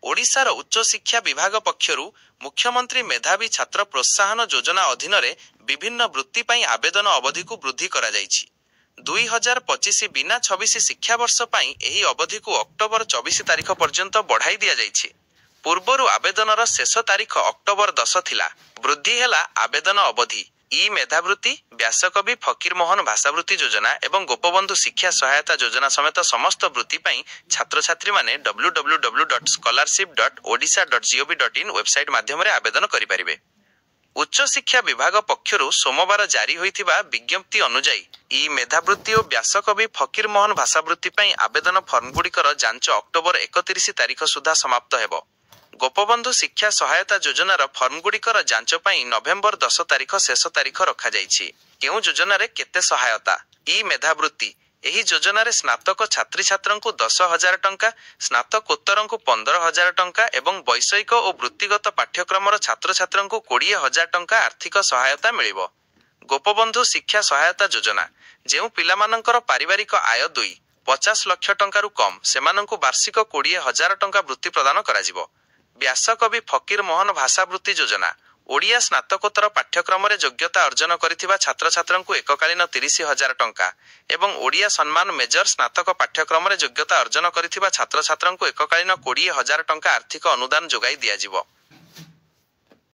ओडिशार उच्च शिक्षा विभाग पक्षरु मुख्यमंत्री मेधावी छात्र प्रोत्साहन योजना अधीन विभिन्न वृत्ति पई आवेदन अवधि को वृद्धि करा जायछि। 2025 बिना 26 शिक्षावर्ष पई एही अवधि को अक्टोबर 24 तारिख पर्यंत बढ़ाई दिया जायछि। पूर्वरु आवेदनर शेष तारिख अक्टोबर 10 थिला। वृद्धि हेला आवेदन अवधि। ई मेधावृत्ति, व्यासकवि फकीरमोहन भाषावृत्ति योजना एवं गोपबंधु शिक्षा सहायता योजना समेत समस्त वृत्ति पई छात्र छात्री माने www.scholarship.odisha.gov.in वेबसाइट माध्यम रे आवेदन करि परिबे। उच्च शिक्षा विभाग पक्षरु सोमवार जारी होइथिबा विज्ञप्ति अनुसार ई मेधावृत्ति और व्यासकवि फकीरमोहन भाषावृत्ति पई आवेदन फॉर्म गुड़िकर जांच अक्टोबर 31 तारिख सुधा समाप्त हेबो। गोपबंधु शिक्षा सहायता योजनार फॉर्म गुड़िकर जांच पई नवेम्बर 10 तारिख शेष तारिख रखा जायछि। केउ योजनारे केते सहायता? ई मेधावृत्ति एही योजनारे स्नातक छात्री छात्रंकु 10,000 टंका, स्नातकोत्तरंकु 15,000 टंका एवं वैषयिक और वृत्तिगत पाठ्यक्रमर छात्र छात्रंकु 20,000 टंका आर्थिक सहायता मिलिबो। गोपबंधु शिक्षा सहायता योजना जेउ पिलामानंकर पारिवारिक आय 50 लाख टंका रु कम सेमानंकु वार्षिक 20,000 टंका वृत्ति प्रदान कराजिबो। व्यासकवि फकीरमोहन भाषावृत्ति योजना ओडिया स्नातकोत्तर पाठ्यक्रम योग्यता अर्जन करिथिबा छात्र छात्रंकु एककालीन 30,000 टंका एवं ओडिया सम्मान मेजर स्नातक पाठ्यक्रम योग्यता अर्जन करिथिबा छात्र छात्रंकु एककालीन 20,000 टंका आर्थिक अनुदान जोगाई दियाजिबो।